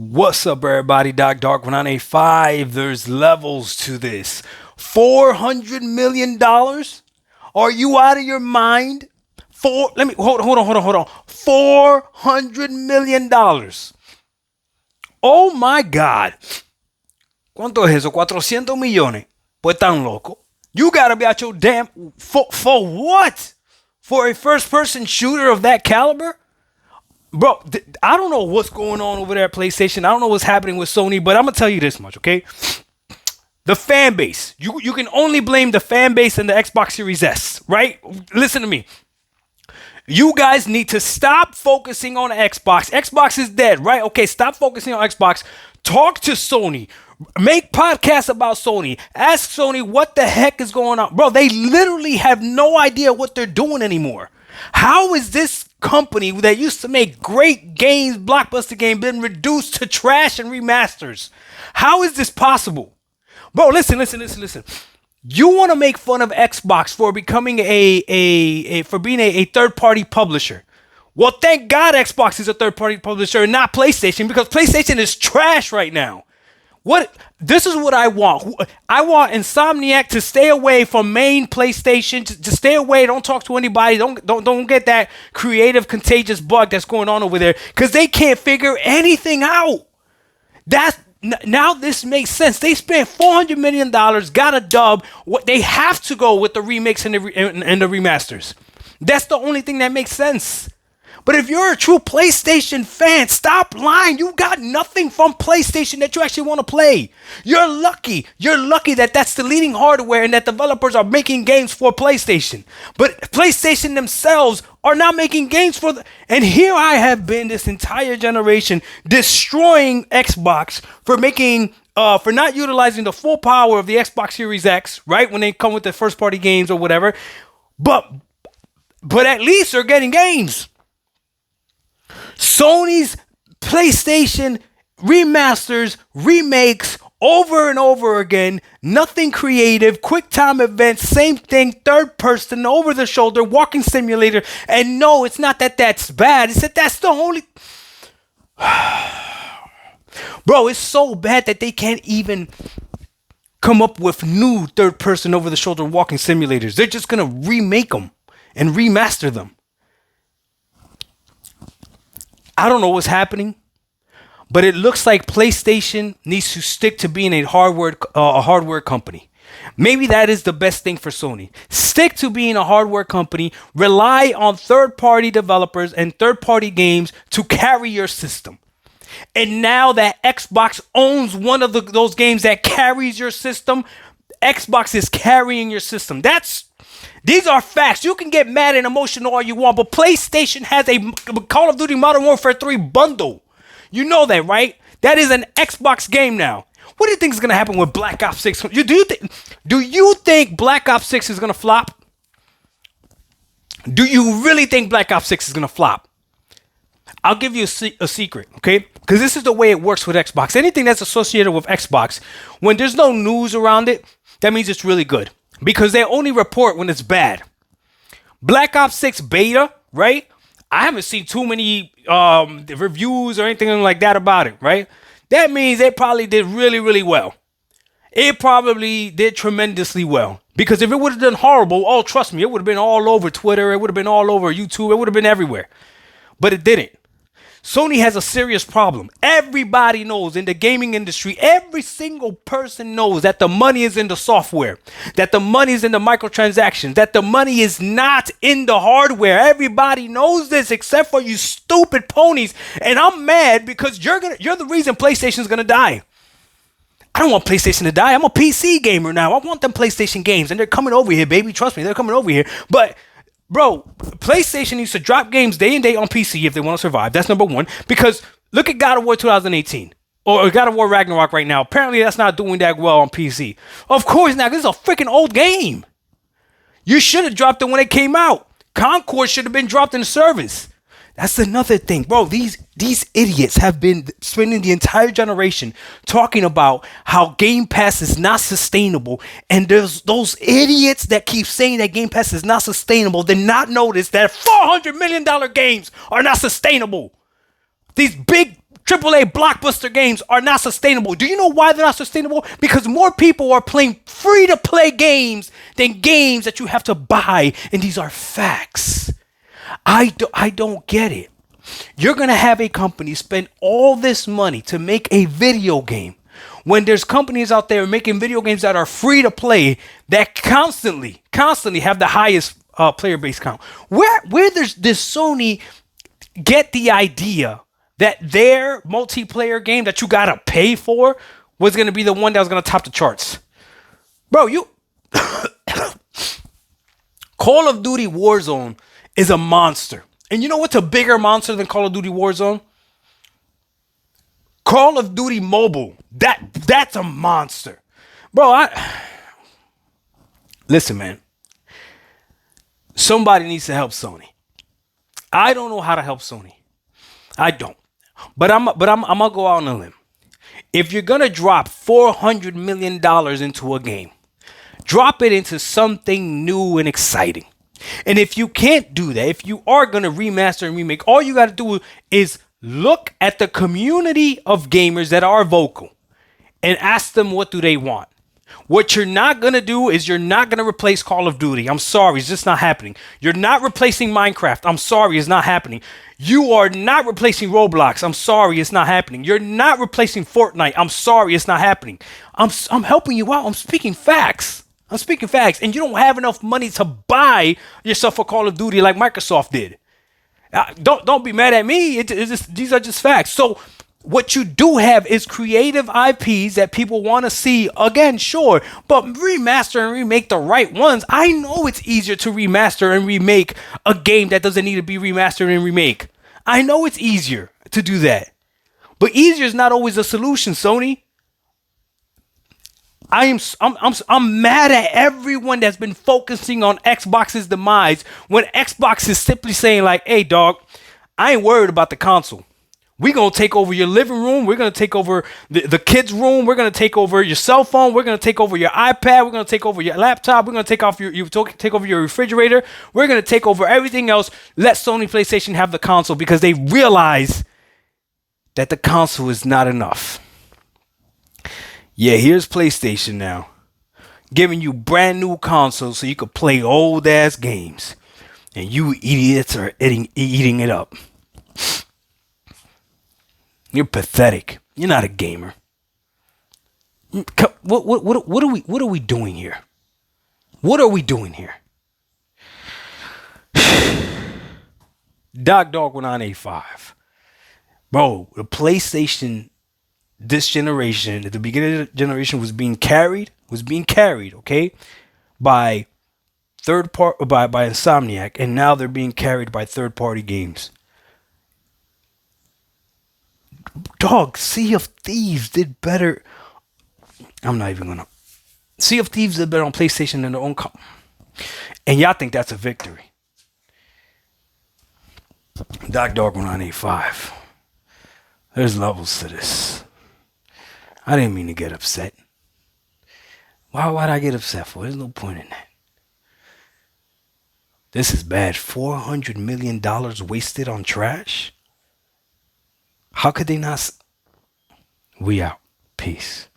What's up, everybody? Dark1985. There's levels to this. $400 million? Are you out of your mind? Let me hold on. $400 million. Oh my God. ¿Cuánto es eso? 400 millones. Pues tan loco. You gotta be out your damn. For what? For a first person shooter of that caliber? Bro, I don't know what's going on over there at PlayStation. I don't know what's happening with Sony, but I'm going to tell you this much, okay? The fan base. You can only blame the fan base and the Xbox Series S, right? Listen to me. You guys need to stop focusing on Xbox. Xbox is dead, right? Okay, stop focusing on Xbox. Talk to Sony. Make podcasts about Sony. Ask Sony what the heck is going on. Bro, they literally have no idea what they're doing anymore. How is this company that used to make great games, blockbuster games, been reduced to trash and remasters? How is this possible? Bro, listen. You want to make fun of Xbox for becoming for being a third-party publisher. Well, thank God Xbox is a third-party publisher and not PlayStation, because PlayStation is trash right now. This is what I want. I want Insomniac to stay away from main PlayStation. To stay away. Don't talk to anybody. Don't get that creative contagious bug that's going on over there, because they can't figure anything out. Now this makes sense. They spent $400 million, got a dub. What they have to go with the remakes and the remasters. That's the only thing that makes sense. But if you're a true PlayStation fan, stop lying. You got nothing from PlayStation that you actually want to play. You're lucky. You're lucky that that's the leading hardware and that developers are making games for PlayStation. But PlayStation themselves are not making games for and here I have been this entire generation destroying Xbox for not utilizing the full power of the Xbox Series X, right? When they come with the first party games or whatever. But at least they're getting games. Sony's PlayStation remasters, remakes over and over again. Nothing creative, quick time events, same thing, third person, over the shoulder, walking simulator. And no, it's not that that's bad. It's that that's the only... Bro, it's so bad that they can't even come up with new third person over the shoulder walking simulators. They're just going to remake them and remaster them. I don't know what's happening, but it looks like PlayStation needs to stick to being a hardware company. Maybe that is the best thing for Sony. Stick to being a hardware company. Rely on third-party developers and third-party games to carry your system. And now that Xbox owns one of those games that carries your system, Xbox is carrying your system. These are facts. You can get mad and emotional all you want, but PlayStation has a Call of Duty Modern Warfare 3 bundle. You know that, right? That is an Xbox game now. What do you think is going to happen with Black Ops 6? Do you think Black Ops 6 is going to flop? Do you really think Black Ops 6 is going to flop? I'll give you a secret, okay? Because this is the way it works with Xbox. Anything that's associated with Xbox, when there's no news around it, that means it's really good. Because they only report when it's bad. Black Ops 6 beta, right? I haven't seen too many reviews or anything like that about it, right? That means they probably did really, really well. It probably did tremendously well. Because if it would have done horrible, oh, trust me, it would have been all over Twitter. It would have been all over YouTube. It would have been everywhere. But it didn't. Sony has a serious problem. Everybody knows in the gaming industry, every single person knows that the money is in the software, that the money is in the microtransactions, that the money is not in the hardware. Everybody knows this except for you stupid ponies. And I'm mad because you're the reason PlayStation's gonna die. I don't want PlayStation to die. I'm a PC gamer now. I want them PlayStation games, and they're coming over here, baby. Trust me, they're coming over here. But bro, PlayStation needs to drop games day and day on PC if they want to survive. That's number one. Because look at God of War 2018. Or God of War Ragnarok right now. Apparently that's not doing that well on PC. Of course not. This is a freaking old game. You should have dropped it when it came out. Concord should have been dropped in service. That's another thing. Bro, these idiots have been spending the entire generation talking about how Game Pass is not sustainable. And there's those idiots that keep saying that Game Pass is not sustainable, did not notice that $400 million games are not sustainable. These big AAA blockbuster games are not sustainable. Do you know why they're not sustainable? Because more people are playing free-to-play games than games that you have to buy, and these are facts. I don't get it. You're going to have a company spend all this money to make a video game when there's companies out there making video games that are free to play that constantly have the highest player base count. Where does this Sony get the idea that their multiplayer game that you got to pay for was going to be the one that was going to top the charts? Bro, Call of Duty Warzone is a monster. And you know what's a bigger monster than Call of Duty Warzone? Call of Duty Mobile. That's a monster. Bro, listen, man. Somebody needs to help Sony. I don't know how to help Sony. I don't. But I'm gonna go out on a limb. If you're gonna drop $400 million into a game, drop it into something new and exciting. And if you can't do that, if you are going to remaster and remake, all you got to do is look at the community of gamers that are vocal and ask them what do they want. What you're not going to do is you're not going to replace Call of Duty. I'm sorry, it's just not happening. You're not replacing Minecraft. I'm sorry, it's not happening. You are not replacing Roblox. I'm sorry, it's not happening. You're not replacing Fortnite. I'm sorry, it's not happening. I'm helping you out. I'm speaking facts. And you don't have enough money to buy yourself a Call of Duty like Microsoft did. Don't be mad at me. These are just facts. So what you do have is creative IPs that people want to see. Again, sure, but remaster and remake the right ones. I know it's easier to remaster and remake a game that doesn't need to be remastered and remake. I know it's easier to do that. But easier is not always a solution, Sony. I'm mad at everyone that's been focusing on Xbox's demise when Xbox is simply saying like, hey dog, I ain't worried about the console. We're going to take over your living room. We're going to take over the kids' room. We're going to take over your cell phone. We're going to take over your iPad. We're going to take over your laptop. We're going to take over your refrigerator. We're going to take over everything else. Let Sony PlayStation have the console because they realize that the console is not enough. Yeah, here's PlayStation now, giving you brand new consoles so you could play old ass games, and you idiots are eating it up. You're pathetic. You're not a gamer. What are we doing here? What are we doing here? Dog 1985, bro. The PlayStation. This generation, at the beginning of the generation, was being carried, okay, by by Insomniac, and now they're being carried by third-party games. Dog, Sea of Thieves did better. Sea of Thieves did better on PlayStation than their own and y'all think that's a victory. Dog 1985. There's levels to this. I didn't mean to get upset. Why'd I get upset for? There's no point in that. This is bad. $400 million wasted on trash? How could they not? We out. Peace.